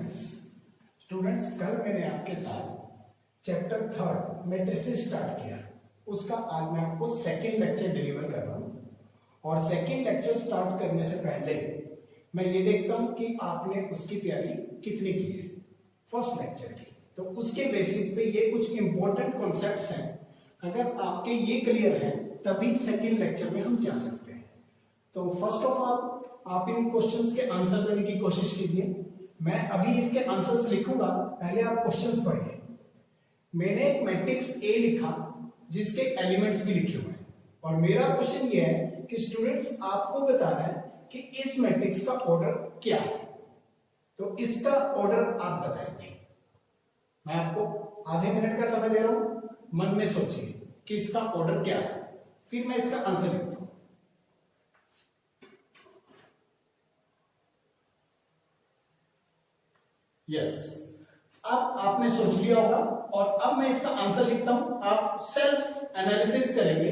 Students students कल मैंने आपके साथ चैप्टर 3 मैट्रिसेस स्टार्ट किया। उसका आज मैं आपको सेकेंड लेक्चर डिलीवर कर रहा हूं। और सेकेंड लेक्चर स्टार्ट करने से पहले मैं ये देखता हूं कि आपने उसकी तैयारी कितनी की है फर्स्ट लेक्चर की। तो उसके बेसिस पे ये कुछ इंपॉर्टेंट कॉन्सेप्ट्स हैं, अगर आपके ये क्लियर है तभी सेकेंड लेक्चर में हम जा सकते हैं। तो फर्स्ट ऑफ ऑल आप इन क्वेश्चंस के आंसर देने की कोशिश कीजिए। मैं अभी इसके आंसर्स लिखूंगा, पहले आप क्वेश्चंस पढ़िए। मैंने एक मैट्रिक्स ए लिखा जिसके एलिमेंट्स भी लिखे हुए हैं, और मेरा क्वेश्चन ये है कि स्टूडेंट्स आपको बताना है कि इस मैट्रिक्स का ऑर्डर क्या है। तो इसका ऑर्डर आप बताएंगे। मैं आपको आधे मिनट का समय दे रहा हूं, मन में सोचिए कि इसका ऑर्डर क्या है, फिर मैं इसका आंसर लिखता हूं। यस, अब आपने सोच लिया होगा और अब मैं इसका आंसर लिखता हूं। आप सेल्फ एनालिसिस करेंगे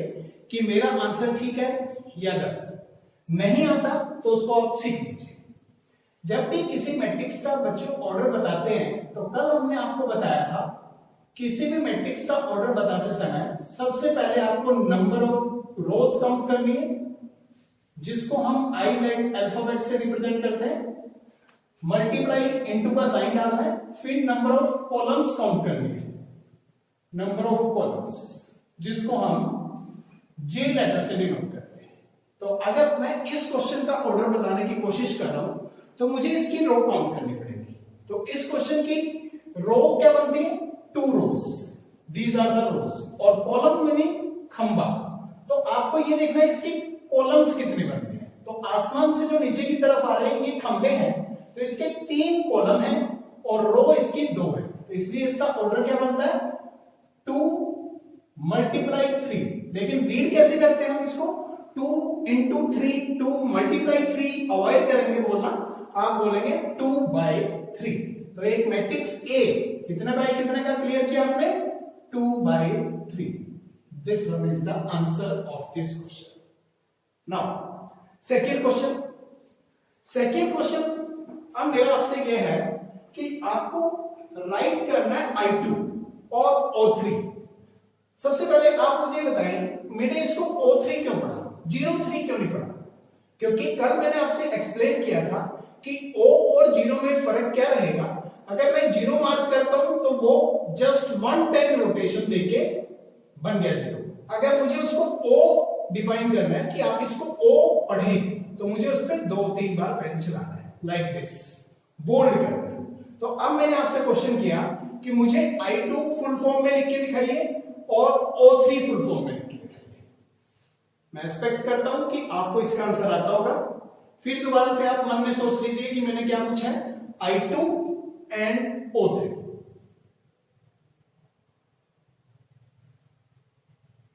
कि मेरा आंसर ठीक है या गलत। नहीं आता तो उसको आप सीख लीजिए। जब भी किसी मैट्रिक्स का बच्चों ऑर्डर बताते हैं, तो कल हमने आपको बताया था किसी भी मैट्रिक्स का ऑर्डर बताते समय सबसे पहले आपको नंबर ऑफ रोज काउंट करनी है, जिसको हम आई लेट अल्फाबेट से रिप्रेजेंट करते हैं। मल्टीप्लाई इनटू का साइन डालना है, फिर नंबर ऑफ कॉलम्स काउंट करनी है, नंबर ऑफ कॉलम्स, जिसको हम जे लेटर से डिनोट करते हैं। तो अगर मैं इस क्वेश्चन का ऑर्डर बताने की कोशिश कर रहा हूं तो मुझे इसकी रो काउंट करनी पड़ेगी। तो इस क्वेश्चन की रो क्या बनती है? 2 रोज, दीज आर द रोज। और कॉलम मीनिंग खंबा। तो आपको ये देखना है इसकी कॉलम्स कितनी बनती है। तो आसमान से जो नीचे की तरफ आ रहे हैं ये खंबे हैं, तो इसके 3 कॉलम हैं और रो इसकी 2 है। तो इसलिए इसका ऑर्डर क्या बनता है? 2 मल्टीप्लाई 3। लेकिन रीड कैसे करते हैं हम इसको? 2 इंटू 3, 2 मल्टीप्लाई 3 अवॉइड करेंगे बोलना, आप बोलेंगे 2 बाई 3। तो एक मैट्रिक्स ए कितने बाई कितने का क्लियर किया आपने? 2 by 3। This one is the answer of this question. Now second question. Second question अब मेरा आपसे यह है कि आपको राइट करना है I2 और O3। सबसे पहले आप मुझे बताएं, मैंने इसको O3 क्यों पढ़ा, 03 क्यों नहीं पढ़ा? क्योंकि कल मैंने आपसे एक्सप्लेन किया था कि O और 0 में फर्क क्या रहेगा। अगर मैं 0 मार्क करता हूं तो वो जस्ट 110 रोटेशन देके बन गया 0। अगर मुझे उसको O डिफाइन करना है कि आप इसको O पढ़ें, तो मुझे उस पर 2-3 बार पेन चलाना है, लाइक दिस, बोल्ड करना है। तो अब मैंने आपसे क्वेश्चन किया कि मुझे I2 फुल फॉर्म में लिख के दिखाइए और O3 फुल फॉर्म में लिख के दिखाइए। मैं एक्सपेक्ट करता हूं कि आपको इसका आंसर आता होगा। फिर दोबारा से आप मन में सोच लीजिए कि मैंने क्या पूछा है, I2 एंड O3।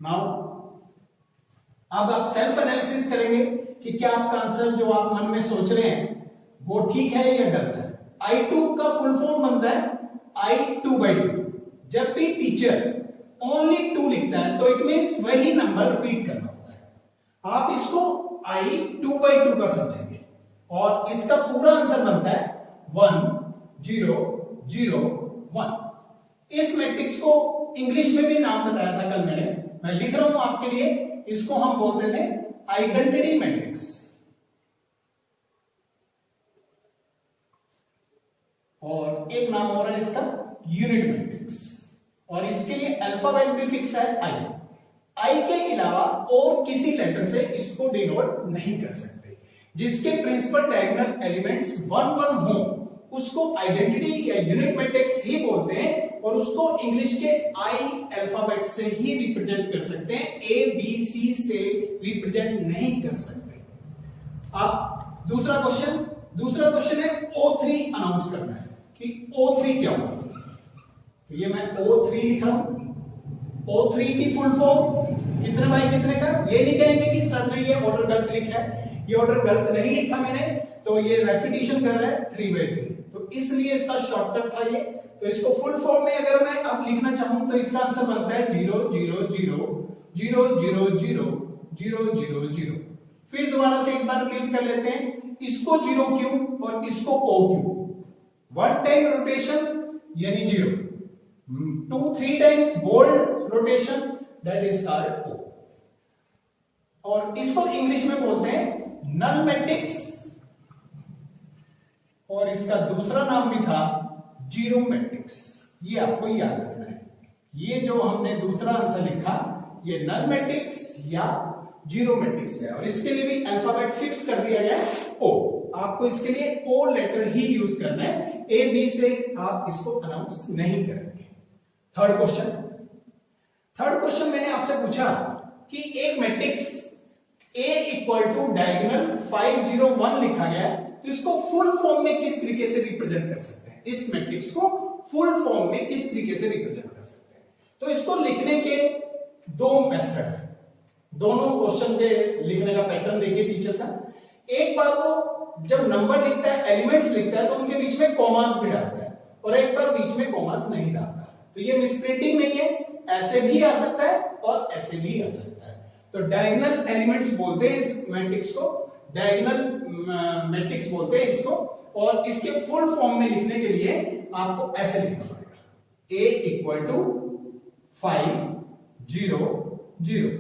नाउ अब आप सेल्फ एनालिसिस करेंगे कि क्या आपका आंसर जो आप मन में सोच रहे हैं वो ठीक है या गलत है। I2 का फुल फॉर्म बनता है I2/2। जब भी टीचर ओनली 2 लिखता है तो इट मींस वही नंबर रिपीट करना होता है। आप इसको I2/2 का समझेंगे और इसका पूरा आंसर बनता है 1 0 0 1। इस मैट्रिक्स को इंग्लिश में भी नाम बताया था कल मैंने, मैं लिख रहा हूं आपके लिए। इसको हम बोलते थे आइडेंटिटी मैट्रिक्स, और एक नाम हो रहा है इसका यूनिट मैट्रिक्स। और इसके लिए अल्फाबेट भी फिक्स है आई के अलावा और किसी लेटर से इसको डिनोट नहीं कर सकते। जिसके प्रिंसिपल डायगोनल एलिमेंट्स 1 1 हो उसको आइडेंटिटी या यूनिट मैट्रिक्स ही बोलते हैं, और उसको इंग्लिश के आई अल्फाबेट से ही रिप्रेजेंट कर सकते हैं, ए बी सी से रिप्रेजेंट नहीं कर सकते। अब दूसरा क्वेश्चन है O3 अनाउंस करना है कि O3 क्या होगा। तो ये मैं O3 लिख रहा हूं। O3 की फुल फॉर्म कितने बाई कितने का। ये नहीं कहेंगे कि सर ने ये ऑर्डर गलत लिखा है, ये ऑर्डर गलत नहीं लिखा मैंने, तो ये रेपिटेशन कर रहा है 3/3। तो इसलिए इसका शॉर्टकट था ये। तो इसको फुल फॉर्म में अगर मैं अब लिखना चाहूं तो इसका आंसर बनता है 0 0 0 0 0 0 0 0 0। फिर दोबारा से एक बार रिपीट कर लेते हैं, इसको 0 क्यों और इसको O क्यों। 1 टाइम रोटेशन यानी 0, 2-3 times bold rotation that is called O। और इसको इंग्लिश में बोलते हैं नल मैट्रिक्स, और इसका दूसरा नाम भी था जीरो मैट्रिक्स। ये आपको याद रखना है। ये जो हमने दूसरा आंसर लिखा ये नल मैट्रिक्स या जीरो मैट्रिक्स है, और इसके लिए भी अल्फाबेट फिक्स कर दिया गया है O। आपको इसके लिए O लेटर ही यूज करना है, A B से आप इसको अनाउंस नहीं करेंगे। थर्ड क्वेश्चन मैंने आपसे पूछा कि एक matrix A equal to diagonal 5 0 1 लिखा गया है, तो इसको फुल फॉर्म में किस तरीके से रिप्रेजेंट कर सकते हैं? इस मैट्रिक्स को फुल फॉर्म में किस तरीके से रिप्रेजेंट कर सकते हैं? तो इसको लिखने के दो मेथड है। दोनों क्वेश्चन के लिखने का पैटर्न देखिए टीचर का। एक बार वो जब नंबर लिखता है, एलिमेंट्स लिखता है, तो उनके बीच में कॉमास भी डालता है, और एक बार बीच में कॉमास नहीं डालता। तो ये मिसप्रिंटिंग नहीं है, ऐसे भी आ सकता है और ऐसे भी आ सकता है। तो डायगोनल एलिमेंट्स बोलते हैं इस मैट्रिक्स को, डायगोनल मैट्रिक्स बोलते हैं इसको। और इसके फुल फॉर्म में लिखने के लिए आपको ऐसे लिखना पड़ेगा, A इक्वल टू 5 0 0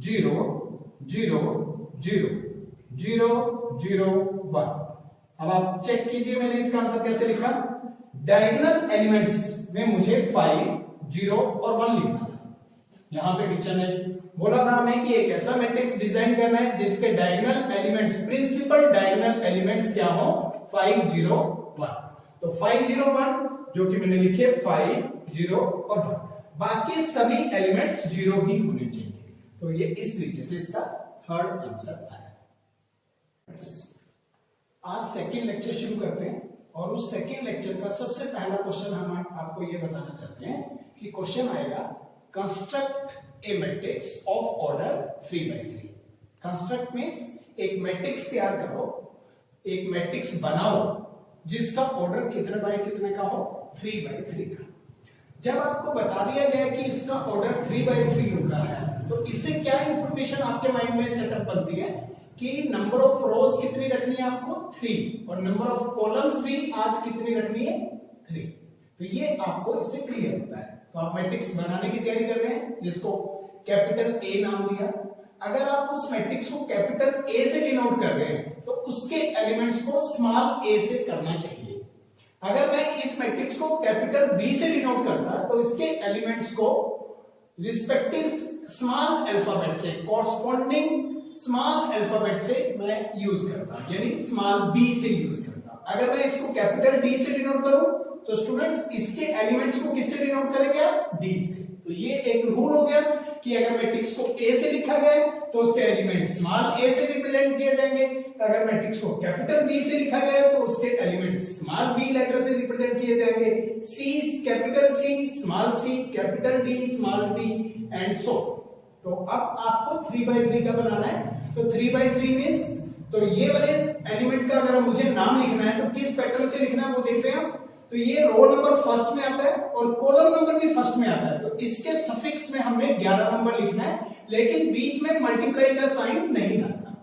0 0 0 0 0 1। अब आप चेक कीजिए मैंने इसका आंसर कैसे लिखा। डायगोनल एलिमेंट्स में मुझे 5 0 और 1 लिखना था। यहां पे टीचर ने बोला था हमें कि एक ऐसा मैट्रिक्स डिजाइन करना है जिसके diagonal elements, principal diagonal elements क्या हो, 5 0 1। तो 5 0 1 जो कि मैंने लिखे 5 0 और 1, बाकी सभी एलिमेंट्स 0 ही होने चाहिए। तो ये इस तरीके से इसका थर्ड आंसर आया। आज सेकेंड लेक्चर शुरू करते हैं, और उस सेकेंड लेक्चर का सबसे पहला क्वेश्चन हम आपको ये बताना चाहते हैं कि क्वेश्चन आएगा construct A matrix of order 3/3। Construct means एक मैट्रिक्स तैयार करो, एक मैट्रिक्स बनाओ जिसका ऑर्डर कितने बाय कितने का हो, 3/3 का। जब आपको बता दिया गया कि इसका ऑर्डर 3/3 का है, तो इससे क्या इंफॉर्मेशन आपके माइंड में सेटअप बनती है कि नंबर ऑफ रोज कितनी रखनी है आपको, 3, और नंबर ऑफ कॉलम्स भी आज कितनी रखनी है, 3। तो ये आपको इससे क्लियर होता है। तो आप मैट्रिक्स बनाने की तैयारी कर रहे हैं जिसको कैपिटल A नाम दिया। अगर आप उस मैट्रिक्स को कैपिटल A से डिनोट कर रहे हैं तो उसके एलिमेंट्स को स्मॉल a से करना चाहिए। अगर मैं इस मैट्रिक्स को कैपिटल B से डिनोट करता तो इसके एलिमेंट्स को रिस्पेक्टिव स्मॉल अल्फाबेट से, कॉरस्पॉन्डिंग स्मॉल अल्फाबेट से मैं यूज करता, यानी स्मॉल b से यूज करता। अगर मैं इसको कैपिटल D से डिनोट करूं तो स्टूडेंट्स इसके एलिमेंट्स को किससे डिनोट करेंगे आप, D से। तो ये एक रूल हो गया कि अगर मैट्रिक्स को A से लिखा गया है तो उसके एलिमेंट स्मॉल a से रिप्रेजेंट किए जाएंगे। अगर मैट्रिक्स को कैपिटल B से लिखा गया है तो उसके एलिमेंट स्मॉल b लेटर से रिप्रेजेंट किए जाएंगे। C capital C, small c, capital D, small d and so. तो अब आपको 3/3 का बनाना है। तो 3/3 मींस, तो ये वाले एलिमेंट का अगर मुझे नाम लिखना है तो किस पैटर्न से लिखना है वो देख रहे हैं आप। तो ये रो नंबर फर्स्ट में आता है और कॉलम नंबर भी फर्स्ट में आता है। तो इसके सफिक्स में हमने 11 नंबर लिखना है, लेकिन बीच में मल्टीप्लाई का साइन नहीं डालना।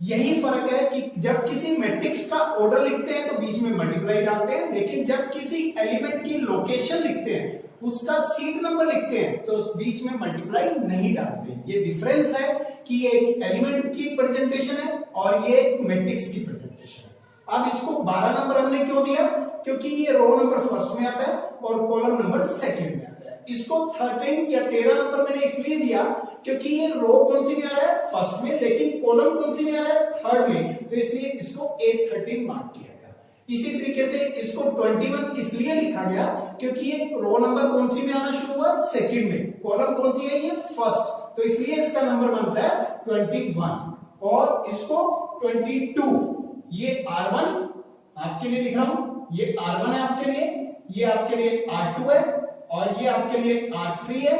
यही फर्क है कि जब किसी मैट्रिक्स का ऑर्डर लिखते हैं तो बीच में मल्टीप्लाई डालते हैं, लेकिन जब किसी एलिमेंट की लोकेशन लिखते हैं, उसका सीट नंबर लिखते हैं, तो उस बीच में मल्टीप्लाई नहीं डालते। ये डिफरेंस है कि ये एक एलिमेंट की प्रेजेंटेशन है और ये एक मैट्रिक्स की प्रेजेंटेशन है। अब इसको 12 नंबर हमने क्यों दिया, क्योंकि ये रो नंबर फर्स्ट में आता है और कॉलम नंबर सेकंड में आता है। इसको 13 या 13 नंबर मैंने इसलिए दिया क्योंकि ये रो कौन सी में आ रहा है, फर्स्ट में, लेकिन कॉलम कौन सी में आ रहा है, थर्ड में। तो इसलिए इसको A13 मार्क किया गया। इसी तरीके से इसको 21 इसलिए लिखा गया क्योंकि ये रो नंबर कौन सी में आना शुरू हुआ, सेकंड में, कॉलम कौन सी है, ये फर्स्ट। तो इसलिए इसका नंबर बनता है 21। और इसको 22, ये R1 आपके लिए लिख रहा हूं, ये R1 है आपके लिए, ये आपके लिए R2 है, और ये आपके लिए R3 है,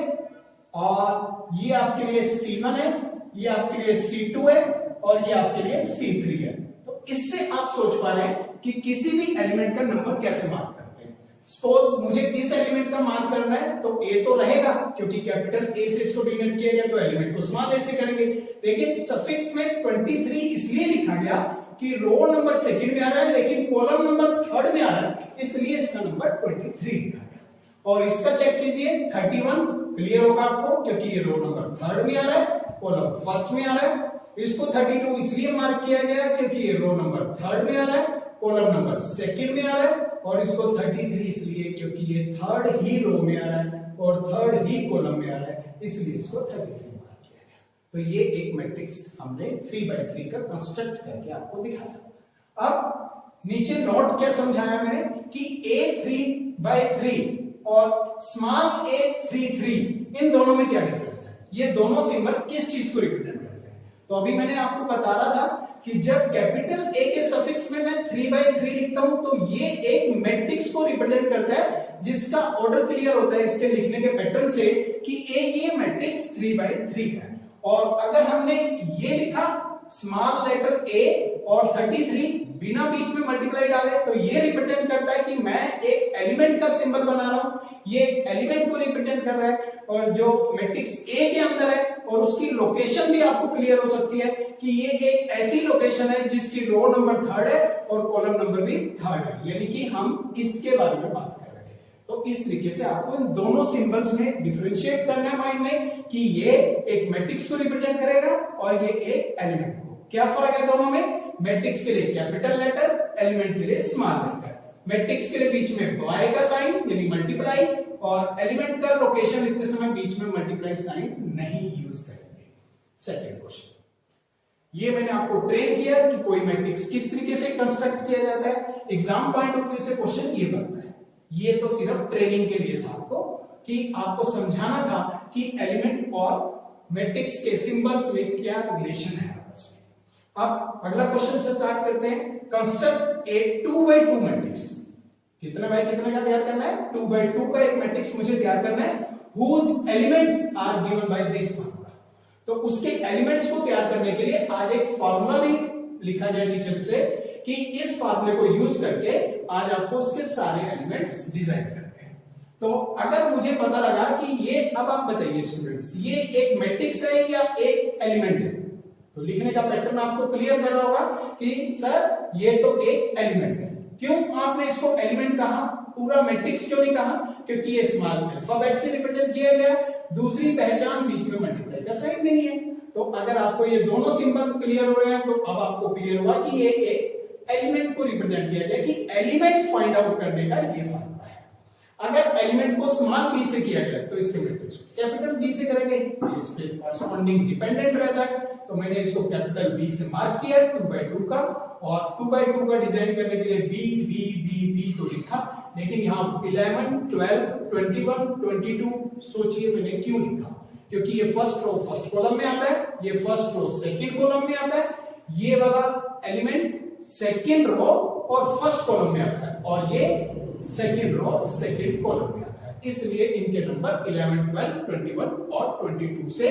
और ये आपके लिए C1 है, ये आपके लिए C2 है, और ये आपके लिए C3 है। तो इससे आप सोच पा रहे हैं कि किसी भी एलिमेंट का नंबर कैसे मार्क करते हैं। सपोज मुझे इस एलिमेंट का मार्क करना है तो A तो रहेगा क्योंकि कैपिटल A से इसको डिनोट किया गया, तो एलिमेंट को स्मॉल a से करेंगे। लेकिन सफिक्स में 23 इसलिए लिखा गया कि रो नंबर सेकंड में आ रहा है लेकिन कॉलम नंबर थर्ड में आ रहा है, इसलिए इसका नंबर 23 लिखा गया। और इसका चेक कीजिए 31 क्लियर होगा आपको, क्योंकि ये रो नंबर थर्ड में आ रहा है, कॉलम फर्स्ट में आ रहा है। इसको 32 इसलिए मार्क किया गया क्योंकि ये रो नंबर थर्ड में आ रहा है, कॉलम नंबर सेकंड में आ रहा है। और इसको 33 इसलिए क्योंकि ये थर्ड ही रो में आ रहा है और थर्ड ही कॉलम में आ रहा है, इसलिए इसको 33 मार्क किया गया। तो ये एक मैट्रिक्स हमने 3x3 का कंस्ट्रक्ट करके आपको दिखाया। अब नीचे नोट क्या समझाया मैंने कि A3/3 और स्मॉल a33 इन दोनों में क्या डिफरेंस है, ये दोनों सिंबल किस चीज को रिप्रेजेंट करते हैं। तो अभी मैंने आपको बता रहा था कि जब कैपिटल ए के सफिक्स में मैं 3/3 लिखता हूं तो ये एक मैट्रिक्स को रिप्रेजेंट करता है जिसका ऑर्डर क्लियर होता है इसके लिखने के पैटर्न से कि ये मैट्रिक्स 3/3 का है। और अगर हमने ये लिखा स्मॉल लेटर ए और 33 बिना बीच में मल्टीप्लाई डाले तो ये रिप्रेजेंट करता है कि मैं एक एलिमेंट का सिंबल बना रहा हूं, ये एक एलिमेंट को रिप्रेजेंट कर रहा है। और जो मैट्रिक्स ए के अंदर है और उसकी लोकेशन भी आपको क्लियर हो सकती है कि ये एक ऐसी लोकेशन है जिसकी रो नंबर थर्ड है और कॉलम नंबर भी थर्ड है, यानी कि हम इसके बारे में बात कर रहे थे। तो इस तरीके से आपको इन दोनों सिंबल्स में डिफरेंशिएट करना है माइंड में कि ये एक मैट्रिक्स को रिप्रेजेंट करेगा और ये एक एलिमेंट को। क्या फर्क है दोनों में? मैट्रिक्स के लिए कैपिटल लेटर, एलिमेंट के लिए स्मॉल लेटर। मैट्रिक्स के लिए बीच में बाय का साइन यानी मल्टीप्लाई, और एलिमेंट का लोकेशन लिखते समय बीच में मल्टीप्लाई साइन नहीं यूज करेंगे। सेकंड क्वेश्चन, ये मैंने आपको ट्रेन किया कि कोई मैट्रिक्स किस तरीके से कंस्ट्रक्ट किया जाता है। एग्जाम पॉइंट ऑफ व्यू से क्वेश्चन ये बनता है। ये तो सिर्फ ट्रेनिंग के लिए था आपको, कि आपको समझाना था कि एलिमेंट और मैट्रिक्स के सिंबल्स में क्या रिलेशन है आपस में। अब अगला क्वेश्चन से स्टार्ट करते हैं। कंस्ट्रक्ट ए 2x2 मैट्रिक्स। कितने बाय कितने का तैयार करना है? 2x2 का एक मैट्रिक्स मुझे तैयार करना है, whose elements are given by this formula। तो उसके एलिमेंट्स को तैयार करने के लिए आज एक फार्मूला भी लिखा गया टीचर से कि इस फार्मूले को यूज करके आज आपको उसके सारे एलिमेंट्स डिजाइन करने हैं। तो अगर मुझे पता लगा कि ये, अब आप बताइए स्टूडेंट्स, ये एक मैट्रिक्स है या एक एलिमेंट है, तो लिखने का पैटर्न आपको क्लियर करना होगा कि सर ये तो एक एलिमेंट है। क्यों आपने इसको एलिमेंट कहा, पूरा मैट्रिक्स क्यों नहीं कहा? क्योंकि ये स्मॉल अल्फाबेट से रिप्रेजेंट किया गया, दूसरी पहचान बीच में मल्टीप्लाई का साइन नहीं है। तो अगर आपको ये दोनों सिंबल क्लियर हो रहे हैं तो अब आपको क्लियर हुआ कि ये एक एलिमेंट को रिप्रेजेंट किया गया, कि एलिमेंट फाइंड आउट करने का ये फार्मूला है। अगर एलिमेंट को स्मॉल बी से किया गया तो इसके मैट्रिक्स को कैपिटल बी से करेंगे, इस पे कॉरस्पॉन्डिंग डिपेंडेंट रहता है। तो मैंने इसको कैपिटल बी से मार्क किया 2x2 का, और 2x2 का डिजाइन करने के लिए बी बी बी बी तो लिखा, लेकिन यहाँ 11 12 21 22 सोचिए मैंने क्यों लिखा? क्योंकि ये फर्स्ट रो फर्स्ट कॉलम में आता है, ये फर्स्ट रो सेकंड कॉलम में आता है, ये वाला एलिमेंट सेकंड रो और फर्स्ट कॉलम में आता है, और ये सेकंड रो सेकंड कॉलम में आता है। इसलिए इनके नंबर 11 12 21 और 22 से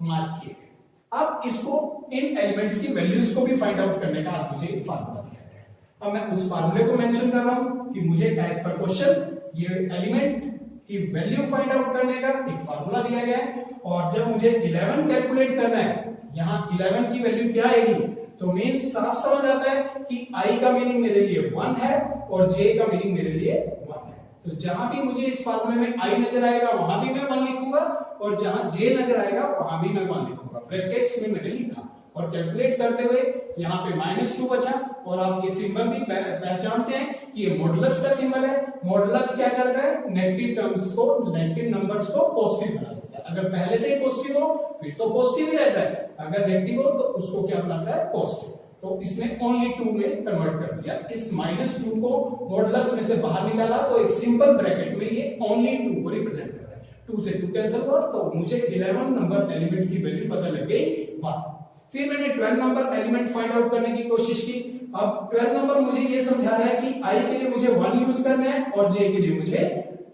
मार्क किए गए। अब इसको इन एलिमेंट्स की वैल्यूज को भी फाइंड आउट करने का आज मुझे फार्मूला दिया गया है। अब मैं उस फार्मूले को मेंशन कर रहा हूं कि मुझे एज पर क्वेश्चन ये एलिमेंट की वैल्यू फाइंड आउट करने का एक फार्मूला दिया गया है। और जब मुझे 11 कैलकुलेट करना है, यहाँ 11 की वैल्यू क्या आएगी, तो मींस साफ समझ आता है कि i का मीनिंग मेरे लिए 1 है और j का मीनिंग मेरे लिए 1 है। तो जहां भी मुझे इस फार्मूले में i नजर आएगा वहां भी मैं 1 लिखूंगा, और जहां j नजर आएगा वहां भी मैं 1 लिखूंगा। ब्रैकेट्स में मैंने लिखा और कैलकुलेट करते हुए यहाँ पे -2 बचा। और आप ये सिंबल भी पहचानते हैं कि ये मॉडुलस का सिंबल है। मॉडुलस क्या करता है? नेगेटिव टर्म्स को, नेगेटिव नंबर्स को पॉजिटिव बना देता है। अगर पहले से ही पॉजिटिव हो फिर तो पॉजिटिव ही रहता है, अगर नेगेटिव हो तो उसको क्या बनाता है? पॉजिटिव। तो इसने ओनली 2 में कन्वर्ट कर दिया। इस -2 को मॉडुलस में से बाहर निकाला तो एक सिंपल ब्रैकेट में ये ओनली 2 को रिप्रेजेंट कर रहा है। 2 से 2 कैंसिल हुआ तो मुझे 11 नंबर एलिमेंट की वैल्यू पता लग गई 1। फिर मैंने 12 नंबर एलिमेंट फाइंड आउट करने की कोशिश की। अब 12 नंबर मुझे ये समझा रहा है कि i के लिए मुझे 1 यूज करना है और j के लिए मुझे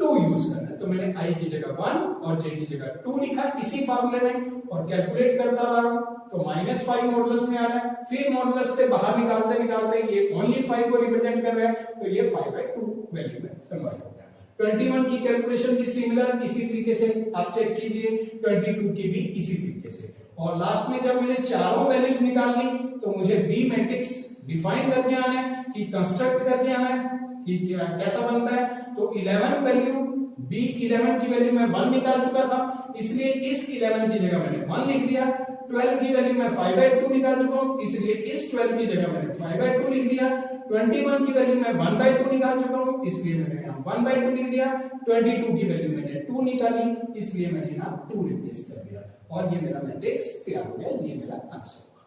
2 यूज करना है। तो मैंने i की जगह 1 और j की जगह 2 लिखा इसी फार्मूले में, और कैलकुलेट करता रहा तो -5 मॉडुलस में आ रहा है। फिर मॉडुलस से बाहर निकालते निकालते ये ओनली 5 को रिप्रेजेंट कर रहा है, तो ये 5/2 वैल्यू में कन्वर्ट हो गया। 21 की कैलकुलेशन भी सिमिलर इसी तरीके से आप चेक कीजिए, 22 की भी इसी तरीके से। और लास्ट में जब मैंने चारों वैल्यूज निकाल ली तो मुझे बी मैट्रिक्स डिफाइन करके आना है कि कंस्ट्रक्ट करके आना है कि क्या कैसा बनता है। तो 11 वैल्यू B11 की वैल्यू मैं 1 निकाल चुका था, इसलिए इस 11 की जगह मैंने 1 लिख दिया। 12 की वैल्यू मैं 5/2 निकाल चुका हूं, इसलिए इस 12 की जगह मैंने 5/2 लिख दिया। 21 की वैल्यू मैं 1/2 निकाल चुका हूं, इसलिए मैंने यहां 1/2 लिख दिया। 22 की वैल्यू मैंने 2 निकाली, इसलिए मैंने यहां 2 रिप्लेस कर दिया और ये मेरा मैट्रिक्स तैयार हो गया। ये मेरा आंसर होगा।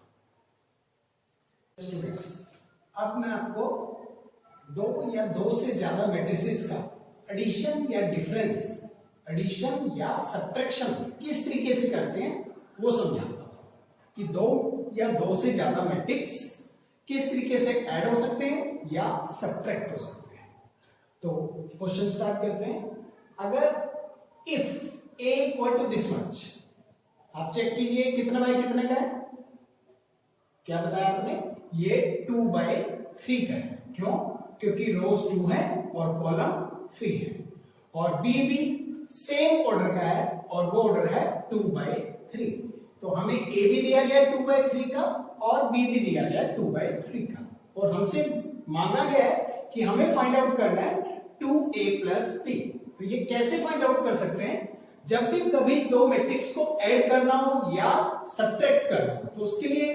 स्टूडेंट्स, अब मैं आपको दो या दो से ज्यादा मैट्रिसेस का एडिशन या डिफरेंस, एडिशन या सब्ट्रैक्शन किस तरीके से करते हैं वो समझाता हूं कि दो या दो से ज्यादा मैट्रिक्स किस तरीके से ऐड हो सकते हैं या सब्ट्रैक्ट हो सकते हैं। तो क्वेश्चन स्टार्ट करते हैं। अगर if a equal to this much, आप चेक कीजिए कितना बाय कितने का है। क्या बताया आपने? ये 2/3 का है। क्यों? क्योंकि रोज 2 है और कॉलम 3 है, और b भी सेम ऑर्डर का है और वो ऑर्डर है 2/3। तो हमें a भी दिया गया 2/3 का और b भी दिया गया 2/3 का, और हमसे मांगा गया है कि हमें फाइंड आउट करना है 2a + b। तो ये कैसे फाइंड आउट कर सकते हैं? जब भी कभी दो मैट्रिक्स को ऐड करना हो या सब्ट्रैक्ट करना हो, तो उसके लिए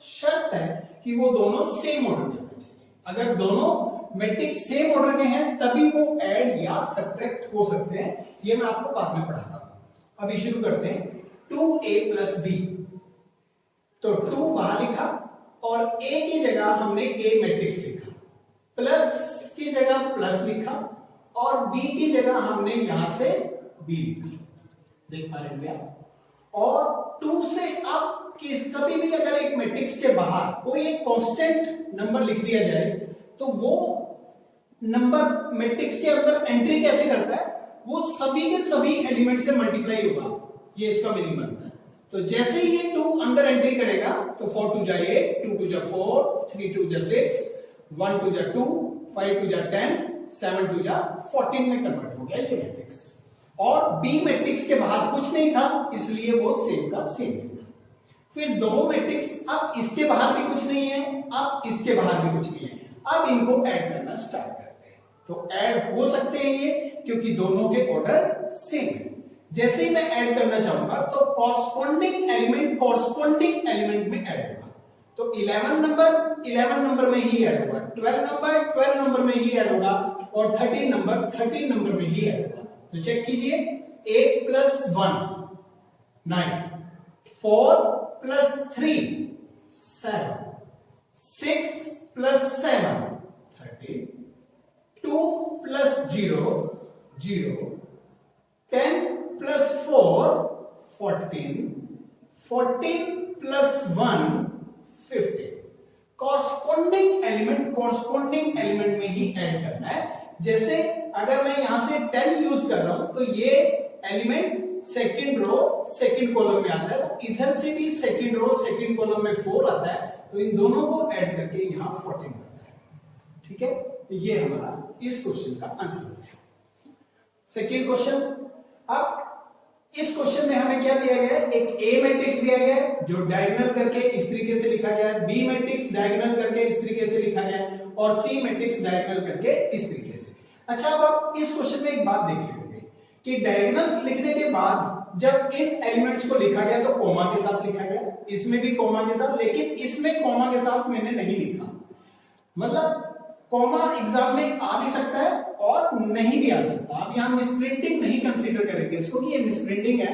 शर्त है कि वो दोनों सेम ऑर्डर के होने चाहिए। अगर दोनों मैट्रिक्स सेम ऑर्डर के हैं तभी वो ऐड या सब्ट्रैक्ट हो सकते हैं। ये मैं आपको बाद में पढ़ाता हूं। अभी शुरू करते हैं। 2a + b, तो 2 बाहर लिखा और a की जगह हमने a मैट्रिक्स लिखा, प्लस की जगह प्लस लिखा और b की जगह हमने यहां से b लिखा। देख पा रहे हैं आप? और 2 से अब कभी भी अगर एक मैट्रिक्स के बाहर कोई एक कांस्टेंट नंबर लिख दिया जाए तो वो नंबर मैट्रिक्स के अंदर एंट्री कैसे करता है? वो सभी के सभी एलिमेंट से मल्टीप्लाई होगा, ये इसका मीनिंग बनता है। तो जैसे ही ये 2 अंदर एंट्री करेगा तो 4 2 जा 8, 2 2 जा 4, 3 2 जा 6, 1 2 जा 2, 5 2 जा 10, 7 2 जा 14 में कन्वर्ट हो गया ये मैट्रिक्स। और बी मैट्रिक्स के बाहर कुछ नहीं था, इसलिए वो सेम का सेम है। फिर दो मैट्रिक्स, अब इसके बाहर भी कुछ नहीं है, अब इसके बाहर भी कुछ नहीं है। अब इनको ऐड करना स्टार्ट करते हैं। तो ऐड हो सकते हैं ये, क्योंकि दोनों के ऑर्डर सेम है। जैसे ही मैं ऐड करना चाहूंगा तो कॉरस्पॉन्डिंग एलिमेंट में ऐड होगा। तो 11 नंबर में ही ऐड होगा, 12 नंबर में ही ऐड होगा और 13 नंबर में ही ऐड होगा। तो चेक कीजिए, 8 + 1 9, 4 + 3 7, 6 + 7 13, 2 + 0 0, 10 + 4 14, 14 + 1 15। कॉरस्पॉन्डिंग एलिमेंट में ही ऐड करना है। जैसे अगर मैं यहां से 10 यूज कर रहा हूं तो ये element second row second column में आता है, तो इधर से भी सेकंड रो सेकंड कॉलम में 4 आता है, तो इन दोनों को ऐड करके यहां 14 बनता है। ठीक है, तो ये हमारा इस क्वेश्चन का आंसर है। Second question. अब इस क्वेश्चन में हमें क्या दिया गया है? एक ए मैट्रिक्स दिया गया है जो डायगोनल करके इस तरीके से लिखा गया है, बी मैट्रिक्स डायगोनल करके इस तरीके से लिखा गया है और सी मैट्रिक्स डायगोनल करके इस तरीके से। अच्छा, अब आप इस क्वेश्चन में एक बात देख रहे होंगे कि डायगोनल लिखने के बाद जब इन एलिमेंट्स को लिखा गया तो कॉमा के साथ लिखा गया, इसमें भी कॉमा के साथ, लेकिन इसमें कॉमा के साथ मैंने नहीं लिखा। मतलब कॉमा एग्जाम में आ भी सकता है और नहीं भी आ सकता। आप यहां मिसप्रिंटिंग नहीं कंसीडर करेंगे इसको कि ये मिसप्रिंटिंग है,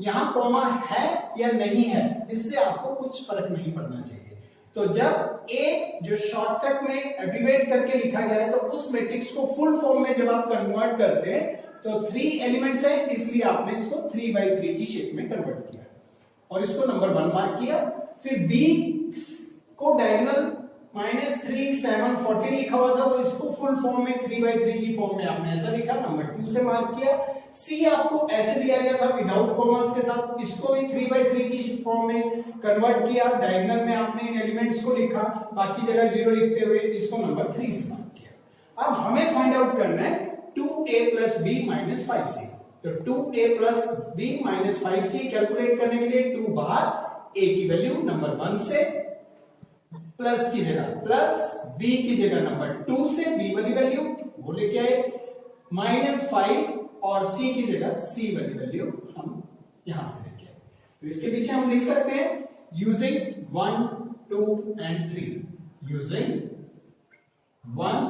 यहां कॉमा है या नहीं है इससे आपको कुछ फर्क नहीं पड़ना चाहिए। तो जब ए जो शॉर्टकट में एब्रिविएट करके लिखा गया है तो उस मैट्रिक्स को फुल फॉर्म में जब आप कन्वर्ट करते हैं तो 3 एलिमेंट्स है, इसलिए आपने इसको 3/3 की शेप में कन्वर्ट किया और इसको नंबर 1 मार्क किया। फिर बी को डायगोनल -3 7 14 लिखा हुआ था, तो इसको फुल फॉर्म में 3/3 की फॉर्म में आपने ऐसा लिखा, नंबर 2 से मार्क किया। सी आपको ऐसे दिया गया था विदाउट कॉमास के साथ, इसको भी 3/3 की फॉर्म में कन्वर्ट किया। डायगोनल में आपने इन एलिमेंट्स को लिखा, बाकी जगह 0 लिखते हुए इसको नंबर 3 से मार्क किया। अब हमें फाइंड आउट करना है 2a + b - 5c। तो 2a + b - 5c कैलकुलेट करने के लिए 2 बाहर, a की वैल्यू नंबर 1 से प्लस की जगह प्लस, b की जगह नंबर 2 से b वाली वैल्यू वो लेके आए, -5 और c की जगह c वाली वैल्यू हम यहां से लेके आए। तो इसके पीछे हम लिख सकते हैं यूजिंग 1, 2 and 3, यूजिंग 1,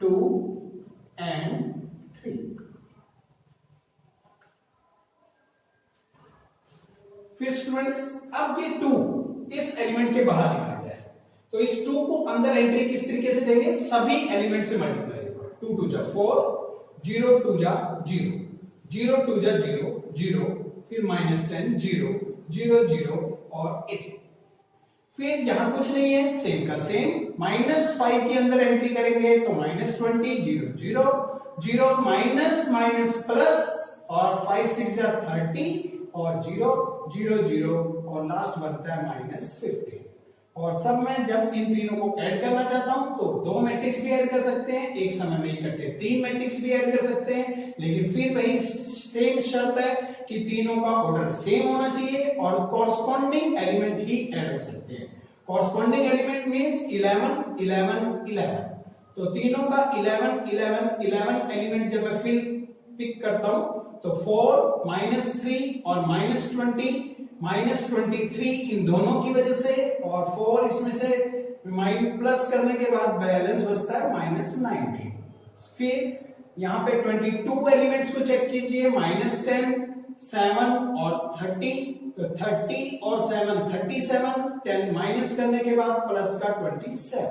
2 and 3। फिर स्टूडेंट्स अब ये 2 इस एलिमेंट के बाहर लिखा गया है, तो इस 2 को अंदर एंट्री किस तरीके से देंगे, सभी एलिमेंट से मल्टीप्लाई होगा। 2 2 जा 4, 0 2 जा 0, 0 2 जा 0 0, फिर -10 0 0 0 और 8। फिर यहां कुछ नहीं है, सेम का सेम, -5 के अंदर एंट्री करेंगे तो -20 0 0 0 माइनस माइनस प्लस और 5 6 जा 30 और 0 0 0 और लास्ट बनता है -15। और सब में जब इन तीनों को ऐड करना चाहता हूं तो 2 मैट्रिक्स भी ऐड कर सकते हैं, एक समय में इकट्ठे 3 मैट्रिक्स भी ऐड कर सकते हैं, लेकिन फिर वही सेम शर्त है कि तीनों का ऑर्डर सेम होना चाहिए और कॉरस्पॉन्डिंग एलिमेंट ही ऐड हो सकते हैं। कॉरस्पॉन्डिंग एलिमेंट मींस 11 11 11, तो तीनों का 11 11 11 एलिमेंट जब मैं फिर पिक करता हूं तो 4 -3 और -20 -23 इन दोनों की वजह से, और 4 इसमें से प्लस करने के बाद बैलेंस बचता है -19। फिर यहाँ पे 22 एलिमेंट्स को चेक कीजिए, -10 7 और 30, तो 30 और 7 37, 10 माइनस करने के बाद प्लस का 27,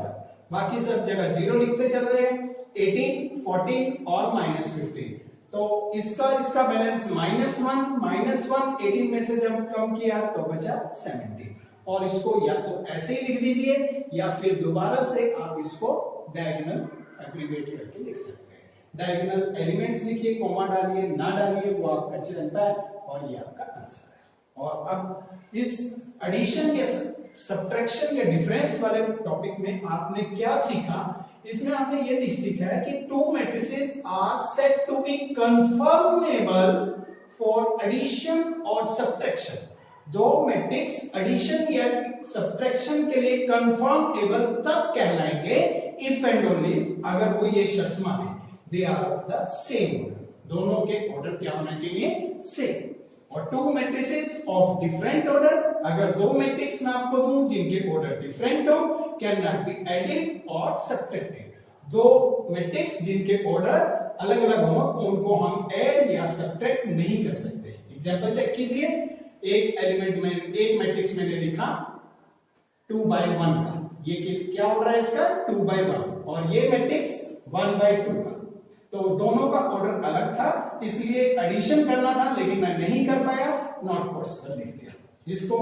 बाकी सब जगह 0 लिखते चल रहे हैं, 18 14 और -15। तो इसका बैलेंस -1 18 में से जब कम किया तो बचा 70, और इसको या तो ऐसे ही लिख दीजिए या फिर दोबारा से आप इसको डायगोनल एब्रिविएट करके लिख सकते हैं। डायगोनल एलिमेंट्स लिखिए, कॉमा डालिए ना डालिए वो आपका चलता है, और ये आपका आंसर है। और अब इस एडिशन या सब्ट्रैक्शन या डिफरेंस वाले टॉपिक में आपने क्या सीखा, इसमें आपने ये सीखा है कि 2 matrices are said to be conformable for addition और सब्ट्रैक्शन। 2 मैट्रिक्स एडिशन या सब्ट्रैक्शन के लिए कंफर्मेबल तब कहलाएंगे इफ एंड ओनली अगर वो ये शर्त माने they are of the same order, दोनों के ऑर्डर क्या होना चाहिए, सेम। और 2 मैट्रिसेस ऑफ डिफरेंट ऑर्डर, अगर 2 मैट्रिक्स मैं आपको दूं जिनके ऑर्डर डिफरेंट हो, कैन नॉट बी एडेड और सब्ट्रैक्टेड। 2 मैट्रिक्स जिनके ऑर्डर अलग अलग हो उनको हम ऐड या सब्ट्रैक्ट नहीं कर सकते। एग्जांपल चेक कीजिए, एक एलिमेंट में एक मैट्रिक्स मैंने लिखा 2/1 का, ये क्या हो रहा है इसका 2/1, और ये मैट्रिक्स 1/2 का, तो दोनों का ऑर्डर अलग था, इसलिए एडिशन करना था लेकिन मैं नहीं कर पाया, नॉट पॉसिबल लिख दिया। इसको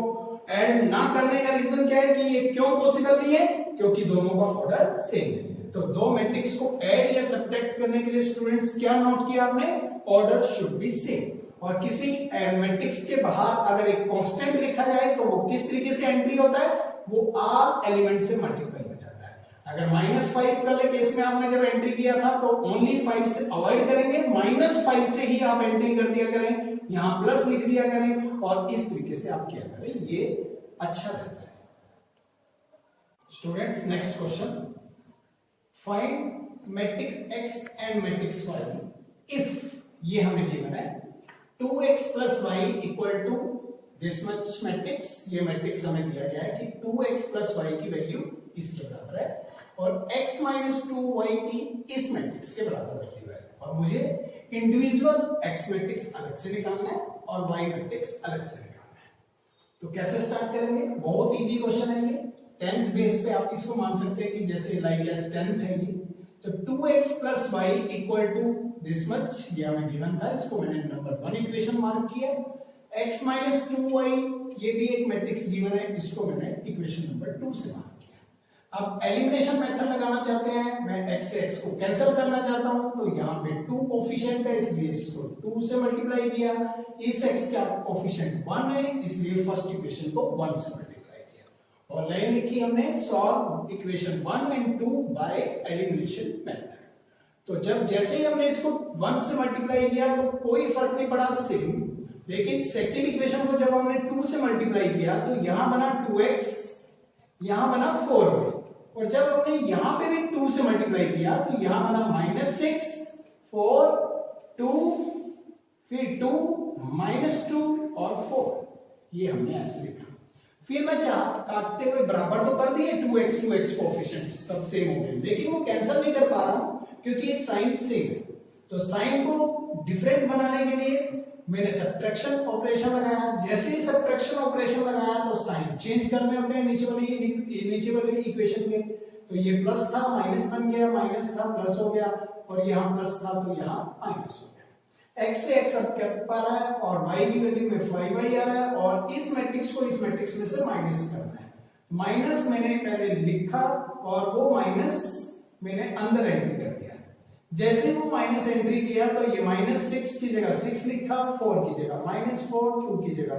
ऐड ना करने का रीजन क्या है कि ये क्यों पॉसिबल नहीं है, क्योंकि दोनों का ऑर्डर सेम नहीं है। तो 2 मैट्रिक्स को ऐड या सब्ट्रैक्ट करने के लिए स्टूडेंट्स क्या नोट किया आपने, ऑर्डर शुड बी सेम। और किसी मैट्रिक्स के बाहर अगर एक कांस्टेंट लिखा जाए तो वो किस तरीके से एंट्री होता है, वो ऑल एलिमेंट से मल्टीप्लाई हो जाता है। अगर -5 वाले केस में आपने जब एंट्री किया था तो ओनली 5 से अवॉइड करेंगे, -5 से ही आप एंट्री कर दिया करें, यहां प्लस लिख दिया करें, और इस तरीके से आप क्या करें, ये अच्छा रहता है। Students next question, find matrix x and matrix y if ये हमें गिवन है 2x plus y equal to this much matrix, ये मैट्रिक्स हमें दिया गया है कि 2x plus y की वैल्यू इसके बराबर है और x minus 2y की इस मैट्रिक्स के बराबर वैल्यू है, और मुझे इंडिविजुअल x मैट्रिक्स अलग से निकालना है और y मैट्रिक्स अलग से निकालना है। तो कैसे स्टार्ट करेंगे, बहुत इजी क्वेश्चन है ये, 10th बेस पे आप इसको मान सकते हैं कि जैसे लाइक एज 10th है ये। तो 2x plus y equal to this much, ये हमें गिवन था, इसको मैंने नंबर 1 इक्वेशन मार्क किया। x minus 2y ये भी एक मैट्रिक्स गिवन है, इसको मैंने इक्वेशन नंबर 2 से मार्क किया। अब एलिमिनेशन मेथड लगाना चाहते हैं, मैं x से x को कैंसिल करना चाहता हूं, तो यहाँ पे 2 कोफिशिएंट है इसलिए इसको 2 से मल्टीप्लाई किया, इस x का कोफिशिएंट 1 है इसलिए फर्स्ट इक्वेशन को 1 से मल्टीप्लाई किया, और लाइन लिखी हमने solve equation 1 and 2 by elimination method. तो जब जैसे ही हमने इसको 1 से मल्टीप्लाई किया तो कोई फर्क नहीं पड़ा, सेम, लेकिन सेकंड इक्वेशन को जब हमने 2 से मल्टीप्लाई किया तो यहां बना 2x, यहां बना 4y, और जब हमने यहां पे भी 2 से मल्टीप्लाई किया तो यहां बना -6 4 2 फिर 2 -2 और 4। ये हमने ऐसे लिखा। फिर मैं काटते हुए बराबर तो कर दिए 2x कोएफिशिएंट्स सब सेम हो गए, लेकिन वो कैंसिल नहीं कर पा रहा हूं क्योंकि एक साइन सेम है। तो साइन को डिफरेंट बनाने के लिए मैंने सब्ट्रैक्शन ऑपरेशन लगाया। जैसे ही सब्ट्रैक्शन ऑपरेशन लगाया तो साइन चेंज करने होते हैं नीचे वाली इक्वेशन के। तो ये प्लस था माइनस बन गया, माइनस था प्लस हो गया, और यहाँ प्लस था तो यहाँ माइनस हो गया। x से x अब कट पा रहा है और y की वैल्यू में 5y आ रहा है, और इस मैट्रिक्स को इस मैट्रिक्स में से माइनस करना है। माइनस मैंने पहले लिखा और वो माइनस मैंने अंदर एंट्री कर दिया। जैसे वो माइनस एंट्री किया तो ये -6 की जगह 6 लिखा, 4 की जगह -4, 2 की जगह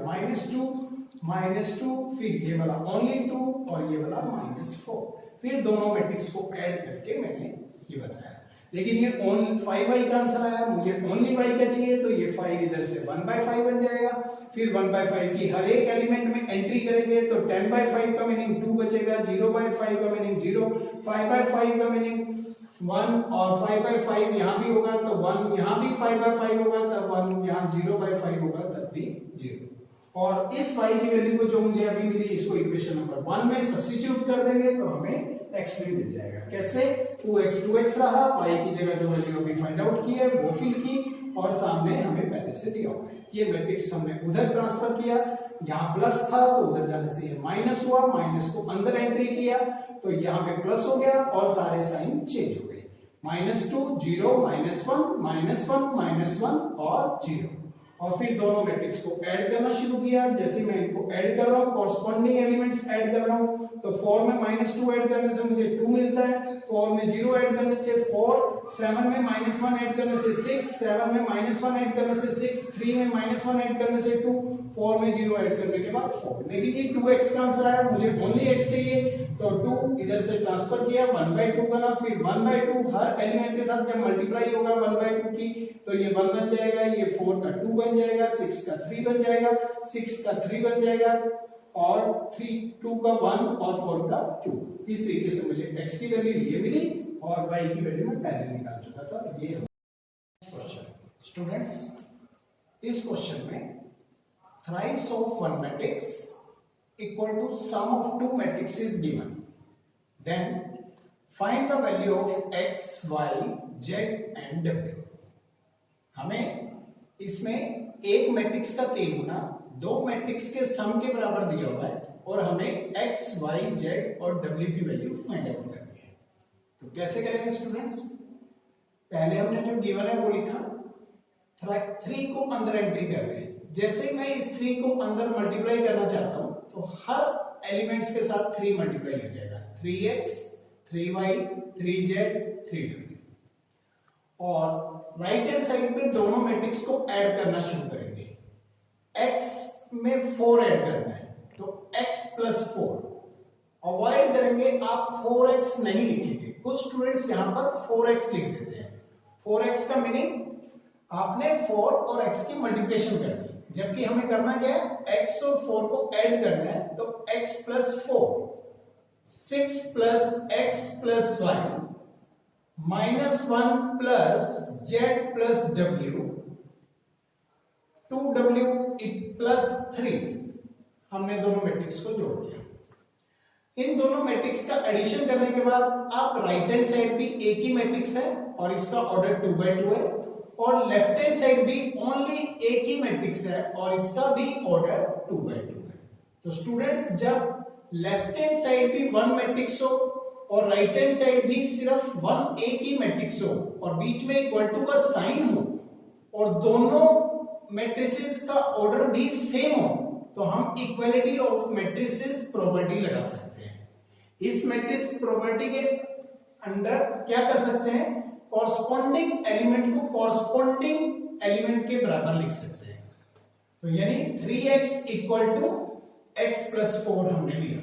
-2, फिर ये वाला ओनली 2 और ये वाला -4। फिर दोनों मैट्रिक्स को ऐड करके मैंने ये बताया। लेकिन ये ओनली 5y का आंसर आया, मुझे ओनली y का चाहिए, तो ये 5 इधर से 1/5 बन जाएगा। फिर 1/5 की हर एक एलिमेंट में एंट्री करेंगे तो 10/5 का मीनिंग 2 बचेगा, 0/5 का मीनिंग 0, 5/5 का मीनिंग 1, और 5/5 यहां भी होगा तो 1, यहां भी 5/5 होगा तब 1, यहां 0/5 होगा तब भी 0। और इस y की वैल्यू को जो मुझे अभी मिली इसको इक्वेशन नंबर 1 में सब्स्टिट्यूट कर देंगे तो हमें x3 मिल जाएगा। कैसे? 2x रहा, y की जगह जो वैल्यू अभी फाइंड आउट की है वो फिल की, और सामने हमें पहले से दिया हुआ है। ये मैट्रिक्स हमने उधर ट्रांसफर किया, यहाँ प्लस था तो उधर जाने से ये माइनस हुआ, माइनस को अंदर एंट्री किया तो यहाँ पे प्लस हो गया और सारे साइन चेंज हो गए। -2 0 -1 और 0। और फिर दोनों मैट्रिक्स को ऐड करना शुरू किया। जैसे मैं इनको ऐड कर रहा हूं, कॉरस्पॉन्डिंग एलिमेंट्स ऐड कर रहा हूं, तो 4 में -2 ऐड करने से मुझे 2 मिलता है, 4 में 0 ऐड करने से 4, 7 में -1 ऐड करने से 6, 7 में -1 ऐड करने से 6, 3 में -1 ऐड करने से 2, 4 में 0 ऐड करने के बाद 4। लेकिन ये 2x का आंसर आया, मुझे ओनली x चाहिए, तो 2 इधर से ट्रांसफर किया, 1/2 बना, फिर 1/2 हर एलिमेंट के साथ जब मल्टीप्लाई होगा 1/2 की तो ये 1 बन जाएगा, ये 4 का 2 बन जाएगा, 6 का 3 बन जाएगा, 6 का 3 बन जाएगा, और 2 का 1 और 4 का 2। इस तरीके से मुझे x की वैल्यू ये मिली और y की वैल्यू मैं पहले निकाल चुका था। ये क्वेश्चन स्टूडेंट्स, इस क्वेश्चन में thrice of one matrix equal to sum of two matrices given, then find the value of x, y, z and w। हमें इसमें एक मैट्रिक्स का 3 गुना 2 मैट्रिक्स के सम के बराबर दिया हुआ है और हमें x, y, z और w की वैल्यू फाइंड आउट करनी है। तो कैसे करेंगे स्टूडेंट्स? पहले हमने जो गिवन है वो लिखा, 3 को अंदर एंट्री कर रहे हैं। जैसे ही मैं इस 3 को अंदर मल्टीप्लाई करना चाहता हूं तो हर एलिमेंट्स के साथ 3 मल्टीप्लाई हो जाएगा, 3x 3y 3z 3w। और राइट हैंड साइड पे दोनों मैट्रिक्स को ऐड करना शुरू करेंगे। x में 4 ऐड करना है तो x + 4। अवॉइड करेंगे, आप 4x नहीं लिखेंगे। कुछ स्टूडेंट्स यहां पर 4x लिख देते हैं। 4x का मीनिंग आपने 4 और x की मल्टीप्लिकेशन करनी है, जबकि हमें करना क्या है, x और 4 को ऐड करना है। तो x + 4 6 + x + y -1 + z + w 2w + 3। हमने दोनों मैट्रिक्स को जोड़ दिया। इन दोनों मैट्रिक्स का एडिशन करने के बाद आप राइट हैंड साइड भी एक ही मैट्रिक्स है और इसका ऑर्डर 2/2 है, और लेफ्ट हैंड साइड भी ओनली एक ही मैट्रिक्स है और इसका भी ऑर्डर 2/2 है। तो स्टूडेंट्स, जब लेफ्ट हैंड साइड भी 1 मैट्रिक्स हो और राइट हैंड साइड भी सिर्फ 1 एक ही मैट्रिक्स हो और बीच में इक्वल टू का साइन हो और दोनों मैट्रिसेस का ऑर्डर भी सेम हो, तो हम इक्वालिटी ऑफ मैट्रिसेस प्रॉपर्टी लगा सकते हैं। इस मैट्रिक्स प्रॉपर्टी के अंदर क्या कर सकते हैं, कॉरस्पॉन्डिंग एलिमेंट को कॉरस्पॉन्डिंग एलिमेंट के बराबर लिख सकते हैं। तो यानी 3x = x + 4 हमने लिया,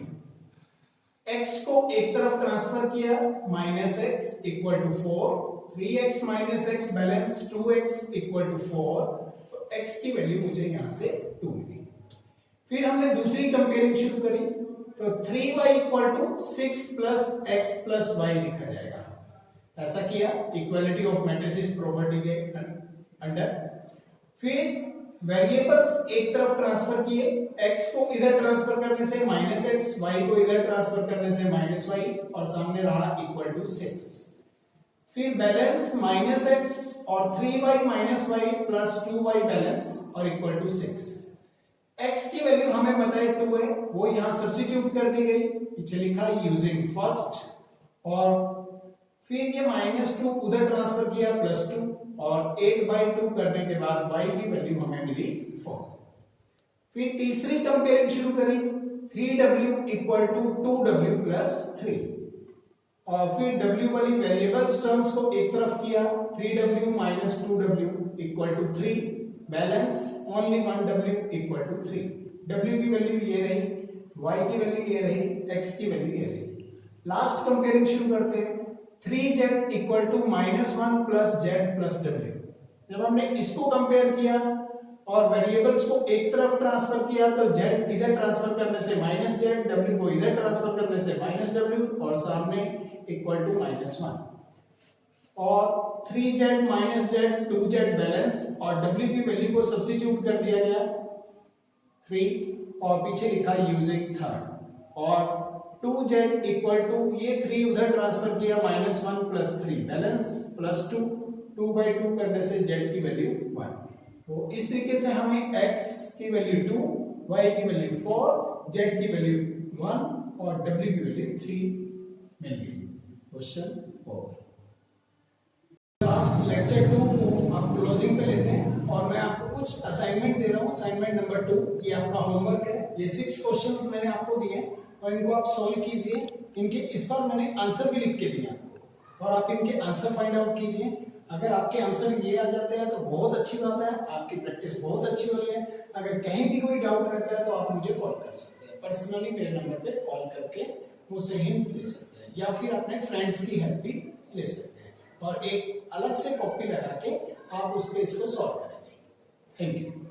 x को एक तरफ ट्रांसफर किया, -x = 4, 3x - x balance 2x = 4, तो x की वैल्यू मुझे यहां से 2 मिली। फिर हमने दूसरी कंपेयरिंग शुरू करी, तो 3y equal to 6 plus x plus y लिखा जाएगा। ऐसा किया इक्वालिटी ऑफ मैट्रिसेस प्रॉपर्टी के अंडर। फिर वेरिएबल्स एक तरफ ट्रांसफर किए, x को इधर ट्रांसफर करने से -x, y को इधर ट्रांसफर करने से -y और सामने रहा इक्वल टू 6। फिर बैलेंस -x और 3y -y plus 2y balance और इक्वल टू 6। x की वैल्यू हमें पता है 2 है, वो यहां सब्स्टिट्यूट कर दी गई, पीछे लिखा यूजिंग फर्स्ट, और फिर ये -2 उधर ट्रांसफर किया +2 और 8/2 करने के बाद y की वैल्यू हमें मिली 4। फिर तीसरी कंपेयरिंग शुरू करी, 3w equal to 2w plus 3, और फिर w वाली वेरिएबल्स टर्म्स को एक तरफ किया, 3w minus 2w equal to 3, balance only 1w equal to 3। w की वैल्यू ये रही, y की वैल्यू ये रही, x की वैल्यू ये रही। लास्ट कंपेयरिंग शुरू करते हैं, 3z equal to -1 plus z plus w। जब हमने इसको कंपेयर किया और वेरिएबल्स को एक तरफ ट्रांसफर किया तो z इधर ट्रांसफर करने से -z, w को इधर ट्रांसफर करने से -w और सामने इक्वल टू -1, और 3z -z 2z बैलेंस और w की वैल्यू को सब्स्टिट्यूट कर दिया गया 3 और पीछे लिखा यूजिंग थर्ड, और 2z इक्वल टू ये 3 उधर ट्रांसफर किया -1 प्लस 3 बैलेंस +2, 2/2 करने से z की वैल्यू 1। तो इस तरीके से हमें x की वैल्यू 2, y की वैल्यू 4, z की वैल्यू 1 और w की वैल्यू 3 मिल गई। Question over. लास्ट लेक्चर 2 को हम क्लोजिंग पे लेते हैं और मैं आपको कुछ असाइनमेंट दे रहा हूं। असाइनमेंट नंबर 2 ये आपका होमवर्क है। ये 6 क्वेश्चंस मैंने आपको दिए और इनको आप सॉल्व कीजिए। इनके इस बार मैंने आंसर भी लिख के दिया और आप इनके आंसर फाइंड आउट कीजिए। अगर आपके आंसर ये आ जाते हैं तो बहुत अच्छी बात है, आपकी प्रैक्टिस बहुत अच्छी हो रही है। अगर कहीं भी कोई डाउट रहता है तो आप मुझे कॉल कर सकते हैं, पर्सनली मेरे नंबर पे कॉल करके मुझसे हिंट ले सकते हैं या फिर अपने फ्रेंड्स की हेल्प भी ले सकते हैं और एक अलग से कॉपी लगा के आप उस पे इसको सॉल्व करेंगे। Thank you.